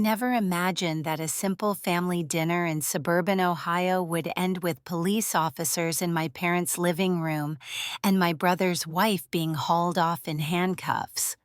never imagined that a simple family dinner in suburban Ohio would end with police officers in my parents' living room and my brother's wife being hauled off in handcuffs.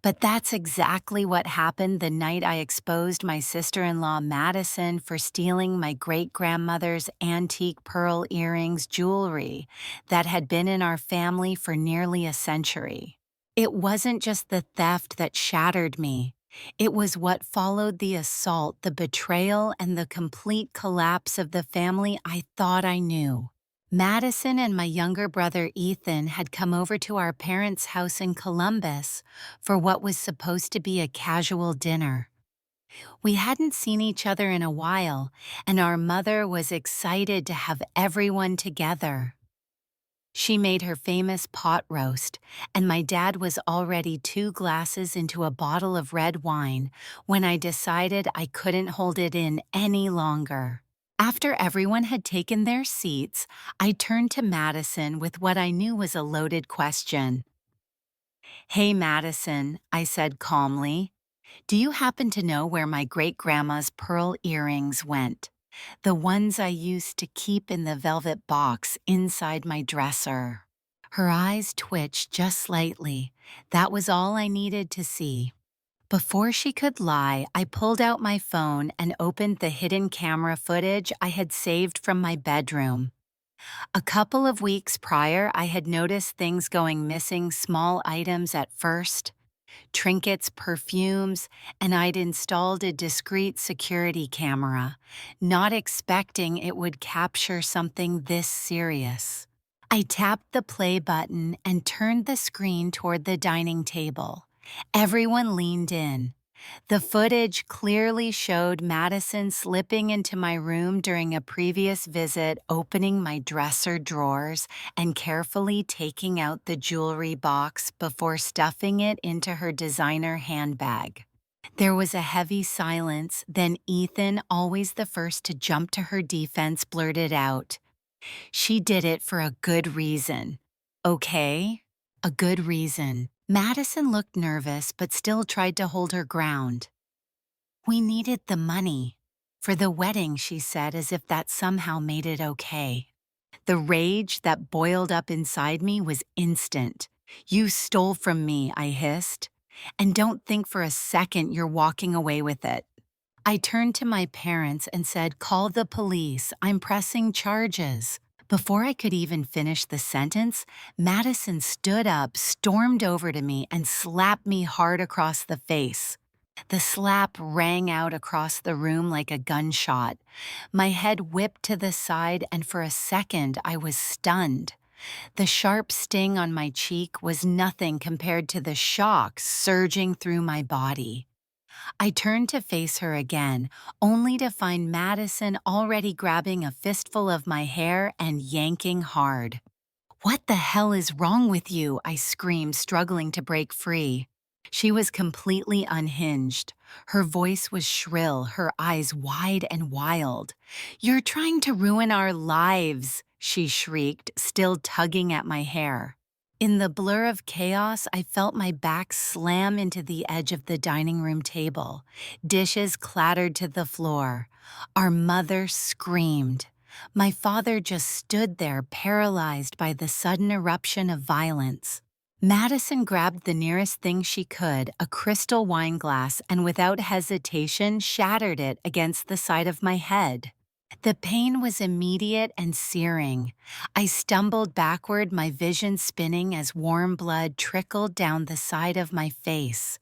But that's exactly what happened the night I exposed my sister-in-law Madison for stealing my great-grandmother's antique pearl earrings jewelry that had been in our family for nearly a century. It wasn't just the theft that shattered me. It was what followed the assault, the betrayal, and the complete collapse of the family I thought I knew. Madison and my younger brother Ethan had come over to our parents' house in Columbus for what was supposed to be a casual dinner. We hadn't seen each other in a while, and our mother was excited to have everyone together. She made her famous pot roast, and my dad was already 2 glasses into a bottle of red wine when I decided I couldn't hold it in any longer. After everyone had taken their seats, I turned to Madison with what I knew was a loaded question. "Hey, Madison," I said calmly, "do you happen to know where my great-grandma's pearl earrings went? The ones I used to keep in the velvet box inside my dresser." Her eyes twitched just slightly. That was all I needed to see. Before she could lie, I pulled out my phone and opened the hidden camera footage I had saved from my bedroom. A couple of weeks prior, I had noticed things going missing, small items at first, trinkets, perfumes, and I'd installed a discreet security camera, not expecting it would capture something this serious. I tapped the play button and turned the screen toward the dining table. Everyone leaned in. The footage clearly showed Madison slipping into my room during a previous visit, opening my dresser drawers and carefully taking out the jewelry box before stuffing it into her designer handbag. There was a heavy silence, then Ethan, always the first to jump to her defense, blurted out, "She did it for a good reason." "Okay, a good reason." Madison looked nervous but still tried to hold her ground. "We needed the money. For the wedding," she said, as if that somehow made it okay. The rage that boiled up inside me was instant. "You stole from me," I hissed. "And don't think for a second you're walking away with it." I turned to my parents and said, "Call the police. I'm pressing charges." Before I could even finish the sentence, Madison stood up, stormed over to me, and slapped me hard across the face. The slap rang out across the room like a gunshot. My head whipped to the side, and for a second I was stunned. The sharp sting on my cheek was nothing compared to the shock surging through my body. I turned to face her again, only to find Madison already grabbing a fistful of my hair and yanking hard. "What the hell is wrong with you?" I screamed, struggling to break free. She was completely unhinged. Her voice was shrill, her eyes wide and wild. "You're trying to ruin our lives," she shrieked, still tugging at my hair. In the blur of chaos, I felt my back slam into the edge of the dining room table. Dishes clattered to the floor. Our mother screamed. My father just stood there, paralyzed by the sudden eruption of violence. Madison grabbed the nearest thing she could, a crystal wine glass, and without hesitation shattered it against the side of my head. The pain was immediate and searing. I stumbled backward, my vision spinning as warm blood trickled down the side of my face.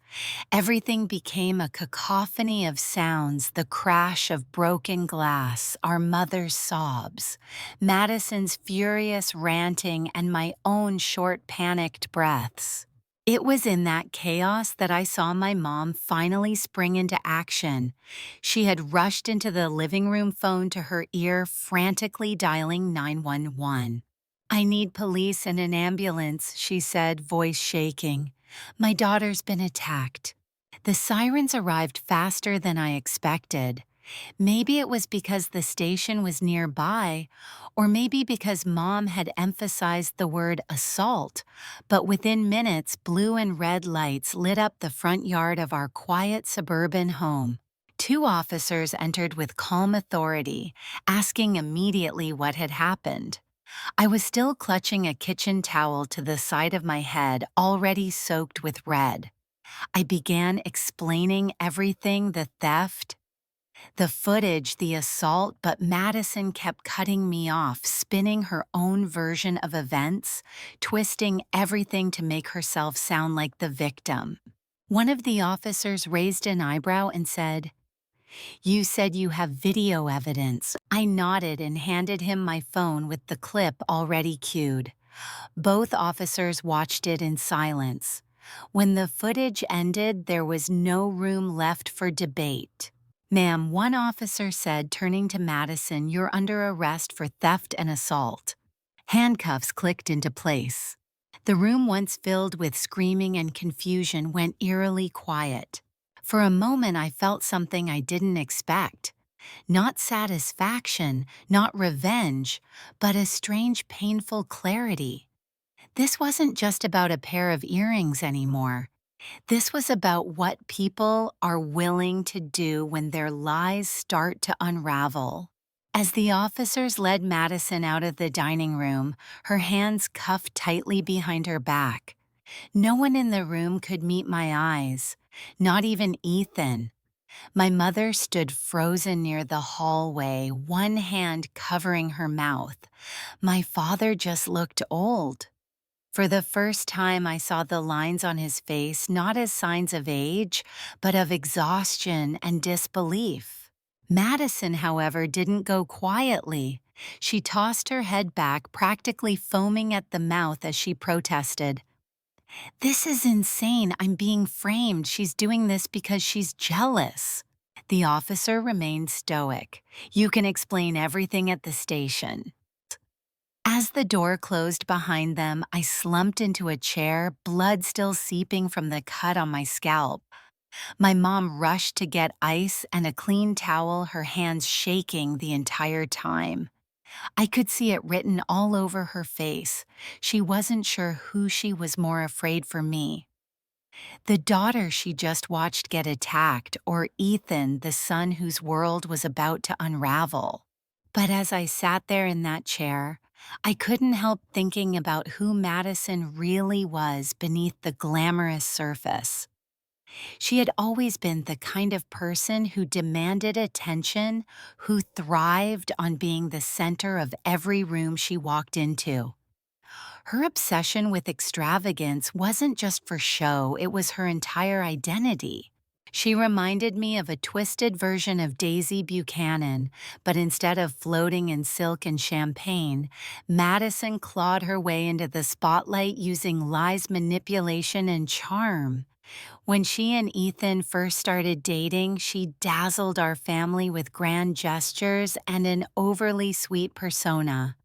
Everything became a cacophony of sounds, the crash of broken glass, our mother's sobs, Madison's furious ranting, and my own short, panicked breaths. It was in that chaos that I saw my mom finally spring into action. She had rushed into the living room phone to her ear, frantically dialing 911. "I need police and an ambulance," she said, voice shaking. "My daughter's been attacked." The sirens arrived faster than I expected. Maybe it was because the station was nearby, or maybe because Mom had emphasized the word assault, but within minutes, blue and red lights lit up the front yard of our quiet suburban home. Two officers entered with calm authority, asking immediately what had happened. I was still clutching a kitchen towel to the side of my head, already soaked with red. I began explaining everything: the theft, the footage, the assault, but Madison kept cutting me off, spinning her own version of events, twisting everything to make herself sound like the victim. One of the officers raised an eyebrow and said, "You said you have video evidence." I nodded and handed him my phone with the clip already cued. Both officers watched it in silence. When the footage ended, there was no room left for debate. "Ma'am," one officer said, turning to Madison, "you're under arrest for theft and assault." Handcuffs clicked into place. The room, once filled with screaming and confusion, went eerily quiet. For a moment, I felt something I didn't expect. Not satisfaction, not revenge, but a strange, painful clarity. This wasn't just about a pair of earrings anymore. This was about what people are willing to do when their lies start to unravel. As the officers led Madison out of the dining room, her hands cuffed tightly behind her back, no one in the room could meet my eyes, not even Ethan. My mother stood frozen near the hallway, one hand covering her mouth. My father just looked old. For the first time, I saw the lines on his face not as signs of age, but of exhaustion and disbelief. Madison, however, didn't go quietly. She tossed her head back, practically foaming at the mouth as she protested. "This is insane. I'm being framed. She's doing this because she's jealous." The officer remained stoic. "You can explain everything at the station." As the door closed behind them, I slumped into a chair, blood still seeping from the cut on my scalp. My mom rushed to get ice and a clean towel, her hands shaking the entire time. I could see it written all over her face. She wasn't sure who she was more afraid for: me, the daughter she just watched get attacked, or Ethan, the son whose world was about to unravel. But as I sat there in that chair, I couldn't help thinking about who Madison really was beneath the glamorous surface. She had always been the kind of person who demanded attention, who thrived on being the center of every room she walked into. Her obsession with extravagance wasn't just for show, it was her entire identity. She reminded me of a twisted version of Daisy Buchanan, but instead of floating in silk and champagne, Madison clawed her way into the spotlight using lies, manipulation, and charm. When she and Ethan first started dating, she dazzled our family with grand gestures and an overly sweet persona.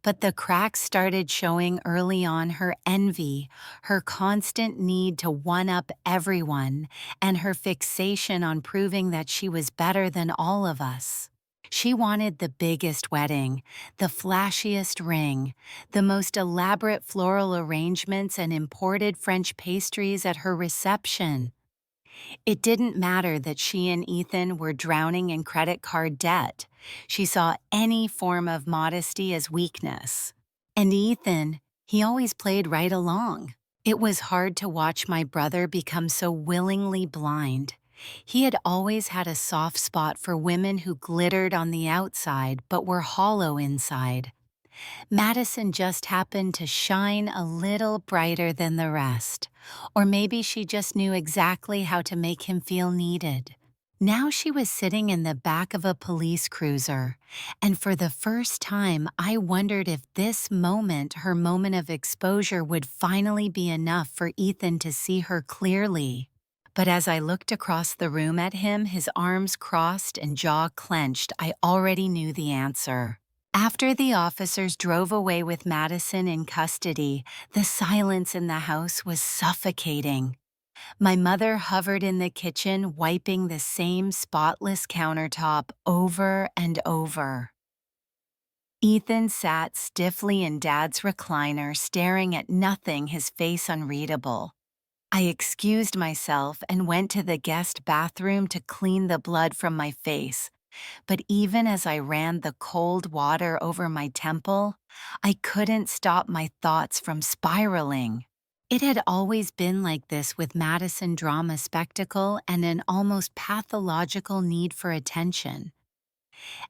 But the cracks started showing early on: her envy, her constant need to one-up everyone, and her fixation on proving that she was better than all of us. She wanted the biggest wedding, the flashiest ring, the most elaborate floral arrangements and imported French pastries at her reception. It didn't matter that she and Ethan were drowning in credit card debt. She saw any form of modesty as weakness. And Ethan, he always played right along. It was hard to watch my brother become so willingly blind. He had always had a soft spot for women who glittered on the outside but were hollow inside. Madison just happened to shine a little brighter than the rest. Or maybe she just knew exactly how to make him feel needed. Now she was sitting in the back of a police cruiser, and for the first time I wondered if this moment, her moment of exposure, would finally be enough for Ethan to see her clearly. But as I looked across the room at him, his arms crossed and jaw clenched, I already knew the answer. After the officers drove away with Madison in custody, the silence in the house was suffocating. My mother hovered in the kitchen, wiping the same spotless countertop over and over. Ethan sat stiffly in Dad's recliner, staring at nothing, his face unreadable. I excused myself and went to the guest bathroom to clean the blood from my face, but even as I ran the cold water over my temple, I couldn't stop my thoughts from spiraling. It had always been like this with Madison drama spectacle and an almost pathological need for attention.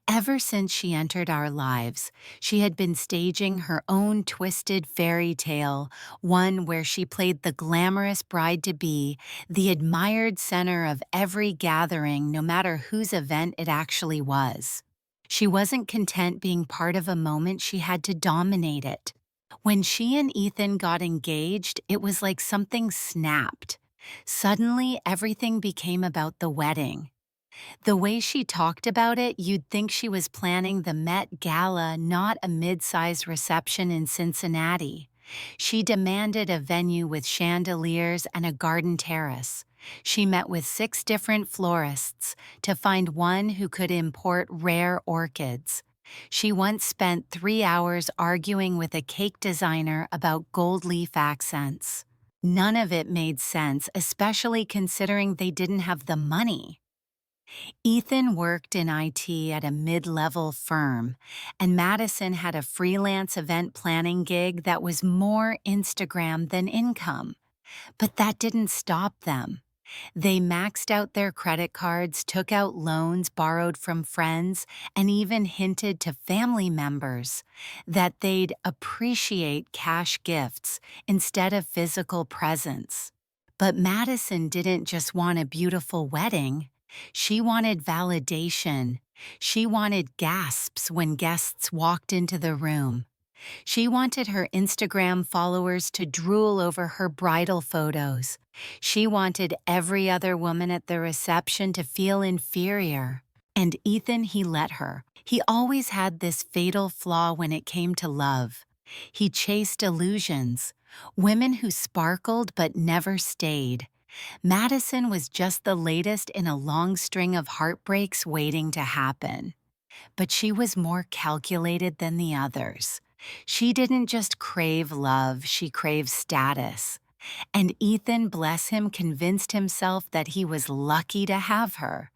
Ever since she entered our lives, she had been staging her own twisted fairy tale, one where she played the glamorous bride-to-be, the admired center of every gathering no matter whose event it actually was. She wasn't content being part of a moment, she had to dominate it. When she and Ethan got engaged, it was like something snapped. Suddenly, everything became about the wedding. The way she talked about it, you'd think she was planning the Met Gala, not a mid-size reception in Cincinnati. She demanded a venue with chandeliers and a garden terrace. She met with 6 different florists to find one who could import rare orchids. She once spent 3 hours arguing with a cake designer about gold leaf accents. None of it made sense, especially considering they didn't have the money. Ethan worked in IT at a mid-level firm, and Madison had a freelance event planning gig that was more Instagram than income. But that didn't stop them. They maxed out their credit cards, took out loans borrowed from friends, and even hinted to family members that they'd appreciate cash gifts instead of physical presents. But Madison didn't just want a beautiful wedding. She wanted validation. She wanted gasps when guests walked into the room. She wanted her Instagram followers to drool over her bridal photos. She wanted every other woman at the reception to feel inferior. And Ethan, he let her. He always had this fatal flaw when it came to love. He chased illusions, women who sparkled but never stayed. Madison was just the latest in a long string of heartbreaks waiting to happen. But she was more calculated than the others. She didn't just crave love, she craved status. And Ethan, bless him, convinced himself that he was lucky to have her,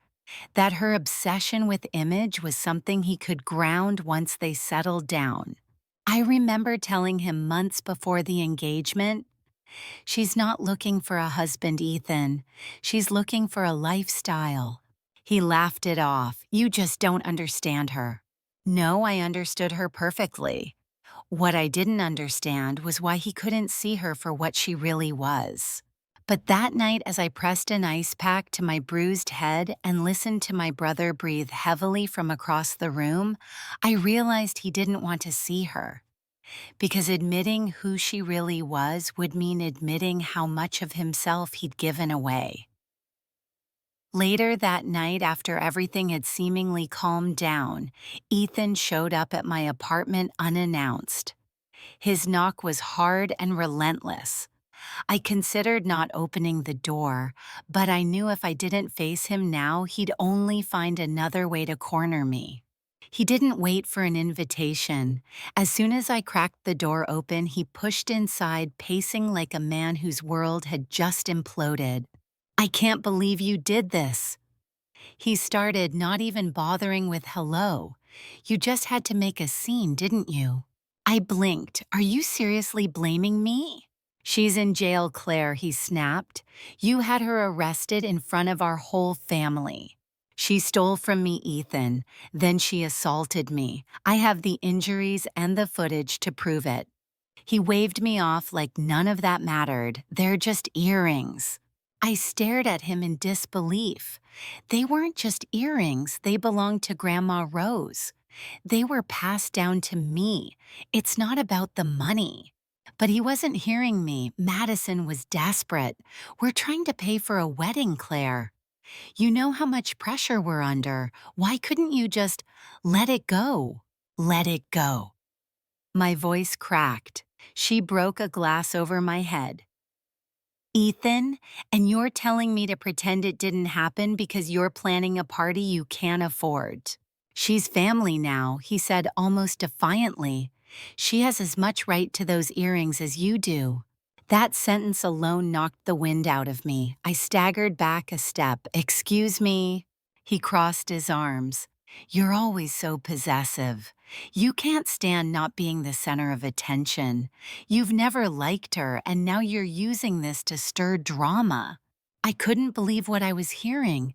that her obsession with image was something he could ground once they settled down. I remember telling him months before the engagement, "She's not looking for a husband, Ethan. She's looking for a lifestyle." He laughed it off. "You just don't understand her." No, I understood her perfectly. What I didn't understand was why he couldn't see her for what she really was. But that night, as I pressed an ice pack to my bruised head and listened to my brother breathe heavily from across the room, I realized he didn't want to see her. Because admitting who she really was would mean admitting how much of himself he'd given away. Later that night, after everything had seemingly calmed down, Ethan showed up at my apartment unannounced. His knock was hard and relentless. I considered not opening the door, but I knew if I didn't face him now, he'd only find another way to corner me. He didn't wait for an invitation. As soon as I cracked the door open, he pushed inside, pacing like a man whose world had just imploded. "I can't believe you did this." He started, not even bothering with hello. "You just had to make a scene, didn't you?" I blinked. "Are you seriously blaming me?" "She's in jail, Claire," he snapped. "You had her arrested in front of our whole family. She stole from me, Ethan. Then she assaulted me. I have the injuries and the footage to prove it." He waved me off like none of that mattered. "They're just earrings." I stared at him in disbelief. They weren't just earrings, they belonged to Grandma Rose. They were passed down to me. It's not about the money. But he wasn't hearing me. Madison was desperate. "We're trying to pay for a wedding, Claire. You know how much pressure we're under. Why couldn't you just let it go?" "Let it go." My voice cracked. She broke a glass over my head. "Ethan, and you're telling me to pretend it didn't happen because you're planning a party you can't afford." "She's family now," he said almost defiantly. "She has as much right to those earrings as you do." That sentence alone knocked the wind out of me. I staggered back a step. "Excuse me." He crossed his arms. "You're always so possessive. You can't stand not being the center of attention. You've never liked her, and now you're using this to stir drama." I couldn't believe what I was hearing.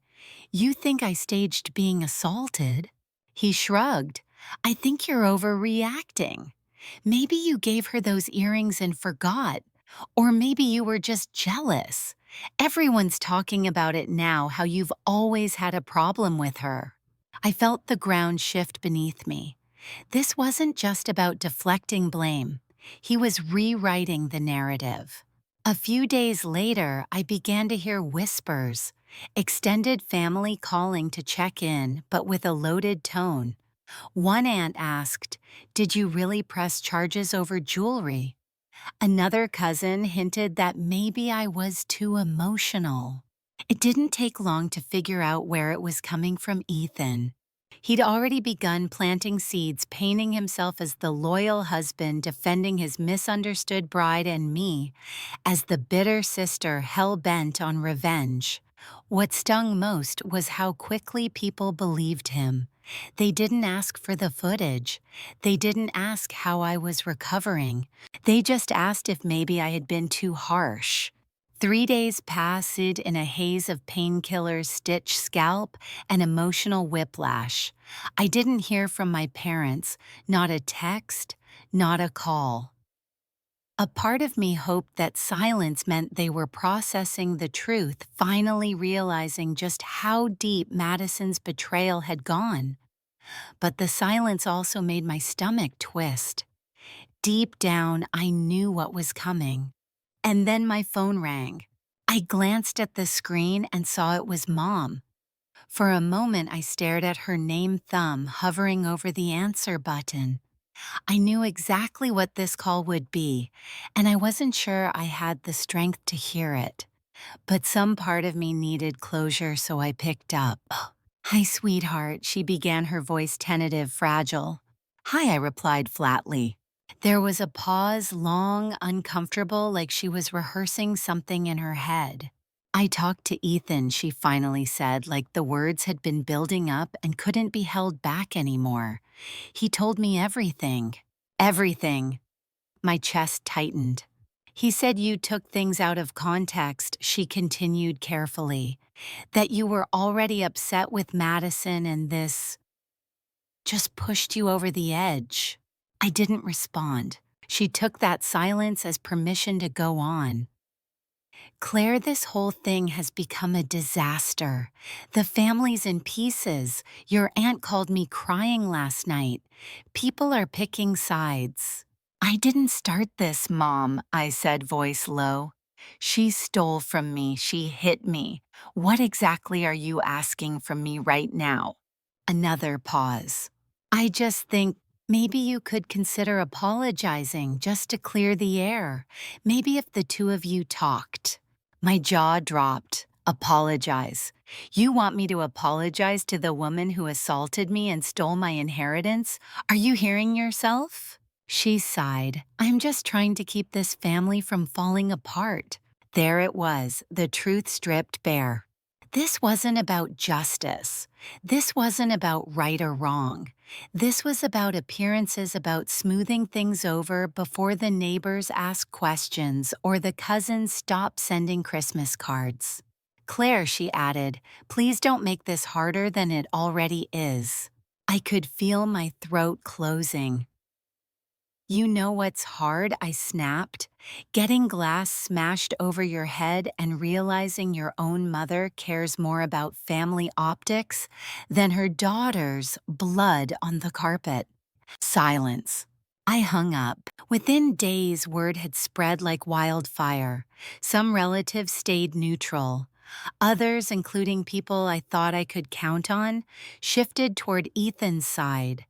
"You think I staged being assaulted?" He shrugged. "I think you're overreacting. Maybe you gave her those earrings and forgot. Or maybe you were just jealous. Everyone's talking about it now, how you've always had a problem with her." I felt the ground shift beneath me. This wasn't just about deflecting blame. He was rewriting the narrative. A few days later, I began to hear whispers, extended family calling to check in, but with a loaded tone. One aunt asked, "Did you really press charges over jewelry?" Another cousin hinted that maybe I was too emotional. It didn't take long to figure out where it was coming from Ethan. He'd already begun planting seeds, painting himself as the loyal husband defending his misunderstood bride and me as the bitter sister hell-bent on revenge. What stung most was how quickly people believed him. They didn't ask for the footage. They didn't ask how I was recovering. They just asked if maybe I had been too harsh. 3 days passed in a haze of painkillers, stitched scalp, and emotional whiplash. I didn't hear from my parents, not a text, not a call. A part of me hoped that silence meant they were processing the truth, finally realizing just how deep Madison's betrayal had gone. But the silence also made my stomach twist. Deep down, I knew what was coming. And then my phone rang. I glanced at the screen and saw it was Mom. For a moment, I stared at her name thumb hovering over the answer button. I knew exactly what this call would be, and I wasn't sure I had the strength to hear it. But some part of me needed closure, so I picked up. "Hi, sweetheart," she began, her voice tentative, fragile. "Hi," I replied flatly. There was a pause, long, uncomfortable, like she was rehearsing something in her head. "I talked to Ethan," she finally said, like the words had been building up and couldn't be held back anymore. "He told me everything." "Everything." My chest tightened. "He said you took things out of context," she continued carefully. "That you were already upset with Madison and this just pushed you over the edge." I didn't respond. She took that silence as permission to go on. "Claire, this whole thing has become a disaster. The family's in pieces. Your aunt called me crying last night. People are picking sides." "I didn't start this, Mom," I said, voice low. "She stole from me. She hit me. What exactly are you asking from me right now?" Another pause. "I just think maybe you could consider apologizing just to clear the air. Maybe if the two of you talked." My jaw dropped. "Apologize? You want me to apologize to the woman who assaulted me and stole my inheritance? Are you hearing yourself?" She sighed. "I'm just trying to keep this family from falling apart." There it was, the truth stripped bare. This wasn't about justice. This wasn't about right or wrong. This was about appearances, about smoothing things over before the neighbors asked questions or the cousins stopped sending Christmas cards. "Claire," she added, "please don't make this harder than it already is." I could feel my throat closing. "You know what's hard?" I snapped. "Getting glass smashed over your head and realizing your own mother cares more about family optics than her daughter's blood on the carpet." Silence. I hung up. Within days, word had spread like wildfire. Some relatives stayed neutral. Others, including people I thought I could count on, shifted toward Ethan's side.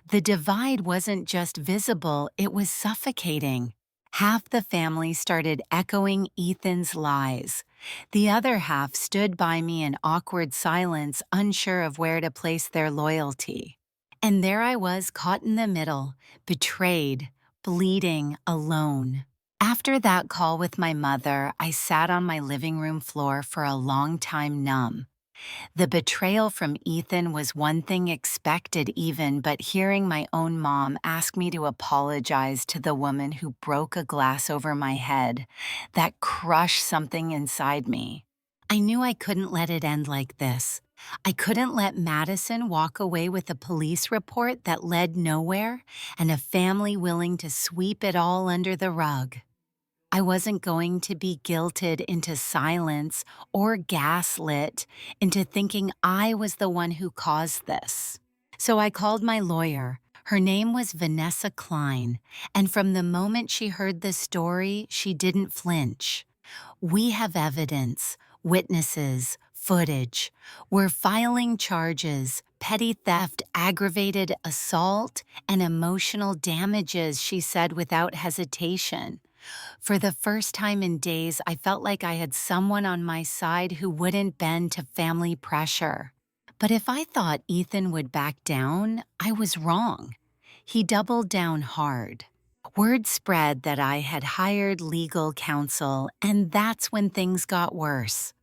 The divide wasn't just visible, it was suffocating. Half the family started echoing Ethan's lies. The other half stood by me in awkward silence, unsure of where to place their loyalty. And there I was, caught in the middle, betrayed, bleeding, alone. After that call with my mother, I sat on my living room floor for a long time numb. The betrayal from Ethan was one thing expected even, but hearing my own mom ask me to apologize to the woman who broke a glass over my head, that crushed something inside me. I knew I couldn't let it end like this. I couldn't let Madison walk away with a police report that led nowhere and a family willing to sweep it all under the rug. I wasn't going to be guilted into silence or gaslit into thinking I was the one who caused this. So I called my lawyer. Her name was Vanessa Klein, and from the moment she heard the story, she didn't flinch. We have evidence, witnesses, footage. We're filing charges, petty theft, aggravated assault, and emotional damages, she said without hesitation. For the first time in days, I felt like I had someone on my side who wouldn't bend to family pressure. But if I thought Ethan would back down, I was wrong. He doubled down hard. Word spread that I had hired legal counsel, and that's when things got worse.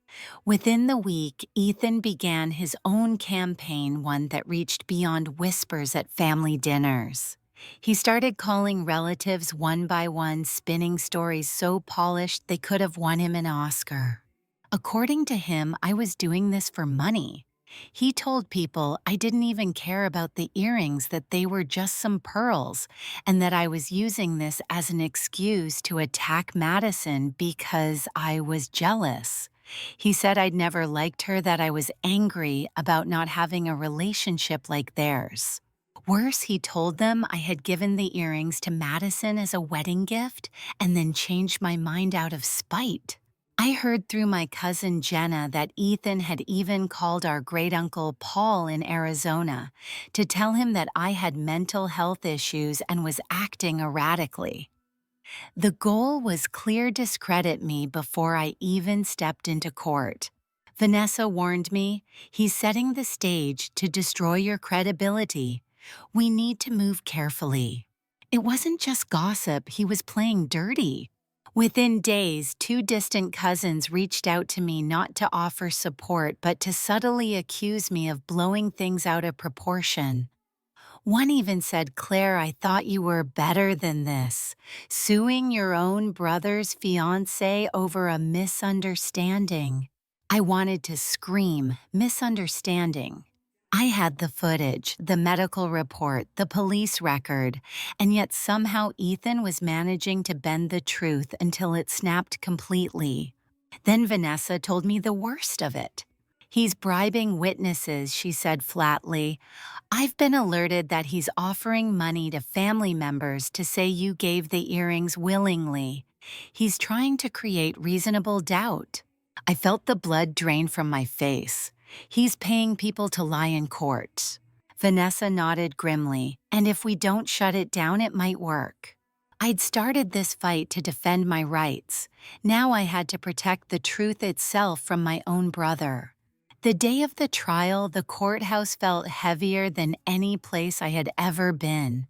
Within the week, Ethan began his own campaign, one that reached beyond whispers at family dinners. He started calling relatives one by one, spinning stories so polished they could have won him an Oscar. According to him, I was doing this for money. He told people I didn't even care about the earrings, that they were just some pearls, and that I was using this as an excuse to attack Madison because I was jealous. He said I'd never liked her, that I was angry about not having a relationship like theirs. Worse, he told them I had given the earrings to Madison as a wedding gift and then changed my mind out of spite. I heard through my cousin Jenna that Ethan had even called our great-uncle Paul in Arizona to tell him that I had mental health issues and was acting erratically. The goal was clear discredit me before I even stepped into court. Vanessa warned me, he's setting the stage to destroy your credibility. We need to move carefully. It wasn't just gossip, he was playing dirty. Within days, two distant cousins reached out to me not to offer support but to subtly accuse me of blowing things out of proportion. One even said, "Claire, I thought you were better than this. Suing your own brother's fiancé over a misunderstanding." I wanted to scream, misunderstanding. I had the footage, the medical report, the police record, and yet somehow Ethan was managing to bend the truth until it snapped completely. Then Vanessa told me the worst of it. "He's bribing witnesses," she said flatly. "I've been alerted that he's offering money to family members to say you gave the earrings willingly. He's trying to create reasonable doubt." I felt the blood drain from my face. "He's paying people to lie in court." Vanessa nodded grimly, "And if we don't shut it down, it might work." I'd started this fight to defend my rights. Now I had to protect the truth itself from my own brother. The day of the trial, the courthouse felt heavier than any place I had ever been.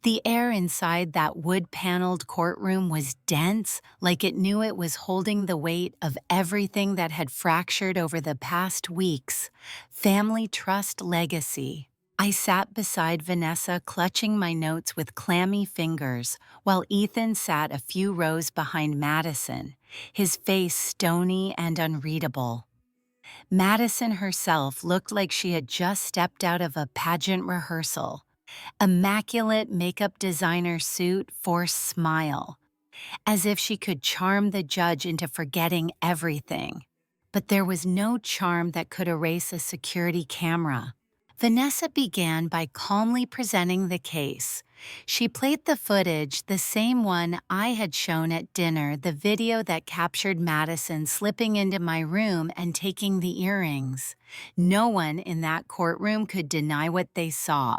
The air inside that wood-paneled courtroom was dense, like it knew it was holding the weight of everything that had fractured over the past weeks. Family trust, legacy. I sat beside Vanessa, clutching my notes with clammy fingers, while Ethan sat a few rows behind Madison, his face stony and unreadable. Madison herself looked like she had just stepped out of a pageant rehearsal. Immaculate makeup designer suit, forced smile, as if she could charm the judge into forgetting everything. But there was no charm that could erase a security camera. Vanessa began by calmly presenting the case. She played the footage, the same one I had shown at dinner, the video that captured Madison slipping into my room and taking the earrings. No one in that courtroom could deny what they saw.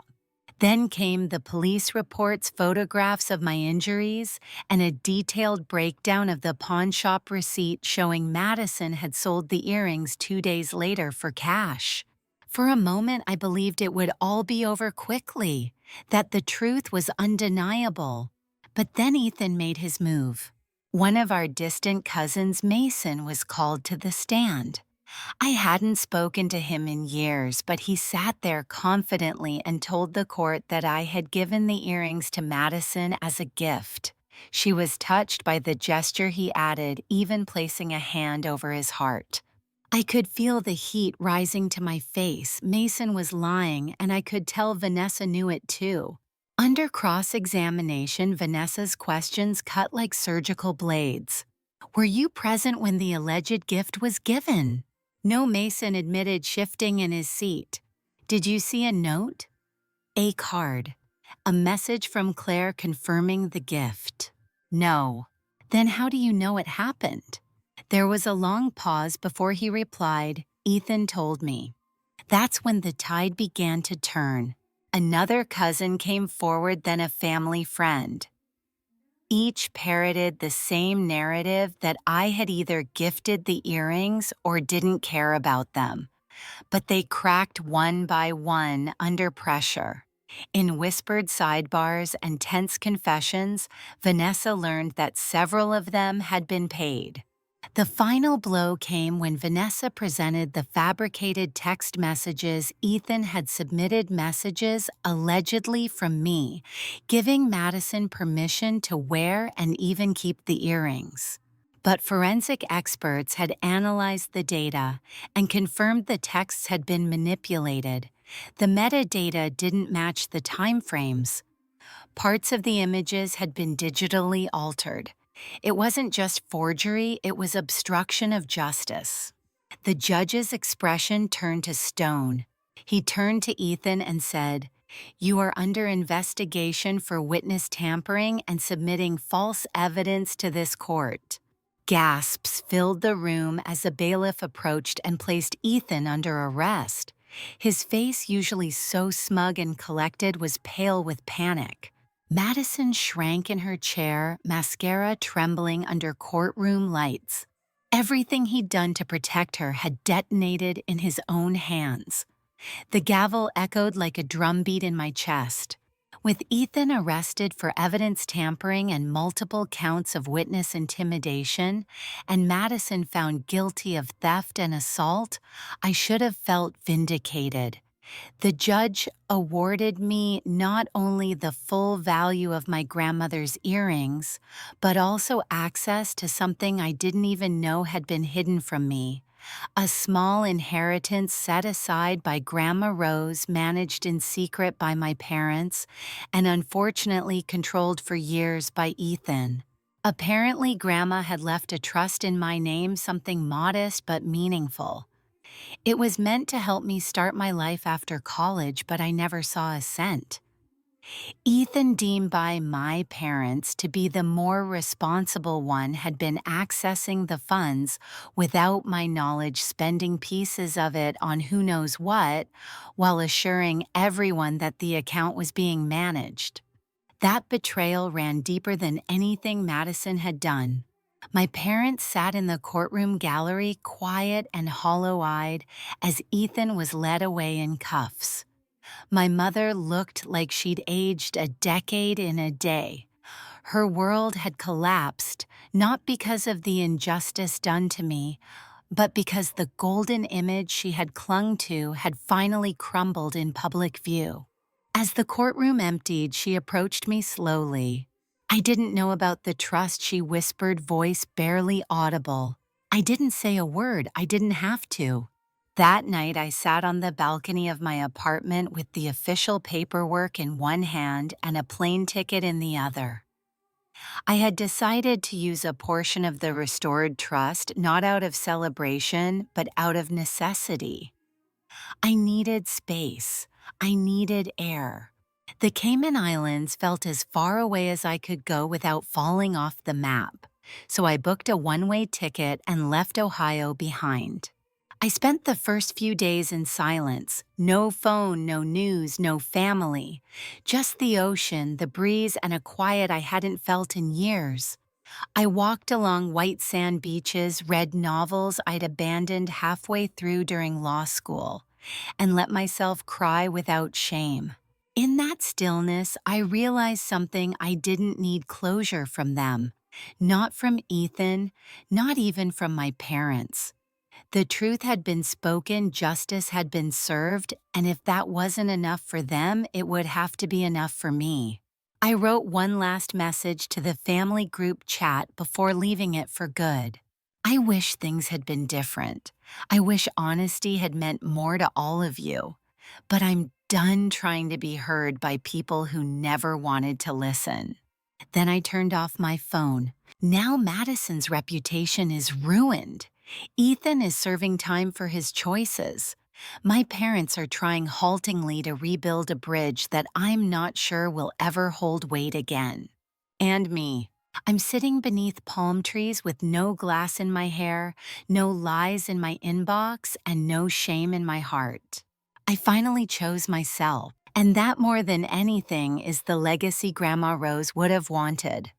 Then came the police reports, photographs of my injuries, and a detailed breakdown of the pawnshop receipt showing Madison had sold the earrings 2 days later for cash. For a moment, I believed it would all be over quickly, that the truth was undeniable. But then Ethan made his move. One of our distant cousins, Mason, was called to the stand. I hadn't spoken to him in years, but he sat there confidently and told the court that I had given the earrings to Madison as a gift. She was touched by the gesture he added, even placing a hand over his heart. I could feel the heat rising to my face. Mason was lying, and I could tell Vanessa knew it too. Under cross-examination, Vanessa's questions cut like surgical blades. Were you present when the alleged gift was given? No, Mason admitted, shifting in his seat. Did you see a note? A card. A message from Claire confirming the gift. No. Then how do you know it happened? There was a long pause before he replied. Ethan told me. That's when the tide began to turn. Another cousin came forward, then a family friend. Each parroted the same narrative that I had either gifted the earrings or didn't care about them. But they cracked one by one under pressure. In whispered sidebars and tense confessions, Vanessa learned that several of them had been paid. The final blow came when Vanessa presented the fabricated text messages. Ethan had submitted messages allegedly from me, giving Madison permission to wear and even keep the earrings. But forensic experts had analyzed the data and confirmed the texts had been manipulated. The metadata didn't match the timeframes. Parts of the images had been digitally altered. It wasn't just forgery, it was obstruction of justice. The judge's expression turned to stone. He turned to Ethan and said, "You are under investigation for witness tampering and submitting false evidence to this court." Gasps filled the room as a bailiff approached and placed Ethan under arrest. His face, usually so smug and collected, was pale with panic. Madison shrank in her chair, mascara trembling under courtroom lights. Everything he'd done to protect her had detonated in his own hands. The gavel echoed like a drumbeat in my chest. With Ethan arrested for evidence tampering and multiple counts of witness intimidation, and Madison found guilty of theft and assault, I should have felt vindicated. The judge awarded me not only the full value of my grandmother's earrings, but also access to something I didn't even know had been hidden from me. A small inheritance set aside by Grandma Rose, managed in secret by my parents, and unfortunately controlled for years by Ethan. Apparently, Grandma had left a trust in my name, something modest but meaningful. It was meant to help me start my life after college, but I never saw a cent. Ethan, deemed by my parents to be the more responsible one, had been accessing the funds without my knowledge, spending pieces of it on who knows what, while assuring everyone that the account was being managed. That betrayal ran deeper than anything Madison had done. My parents sat in the courtroom gallery, quiet and hollow-eyed, as Ethan was led away in cuffs. My mother looked like she'd aged a decade in a day. Her world had collapsed, not because of the injustice done to me, but because the golden image she had clung to had finally crumbled in public view. As the courtroom emptied, she approached me slowly. I didn't know about the trust, she whispered, voice barely audible. I didn't say a word, I didn't have to. That night, I sat on the balcony of my apartment with the official paperwork in one hand and a plane ticket in the other. I had decided to use a portion of the restored trust not out of celebration, but out of necessity. I needed space. I needed air. The Cayman Islands felt as far away as I could go without falling off the map, so I booked a one-way ticket and left Ohio behind. I spent the first few days in silence. No phone, no news, no family. Just the ocean, the breeze, and a quiet I hadn't felt in years. I walked along white sand beaches, read novels I'd abandoned halfway through during law school, and let myself cry without shame. In that stillness, I realized something I didn't need closure from them. Not from Ethan, not even from my parents. The truth had been spoken, justice had been served, and if that wasn't enough for them, it would have to be enough for me. I wrote one last message to the family group chat before leaving it for good. I wish things had been different. I wish honesty had meant more to all of you. But I'm done trying to be heard by people who never wanted to listen. Then I turned off my phone. Now Madison's reputation is ruined. Ethan is serving time for his choices. My parents are trying haltingly to rebuild a bridge that I'm not sure will ever hold weight again. And me. I'm sitting beneath palm trees with no glass in my hair, no lies in my inbox, and no shame in my heart. I finally chose myself, and that more than anything is the legacy Grandma Rose would have wanted.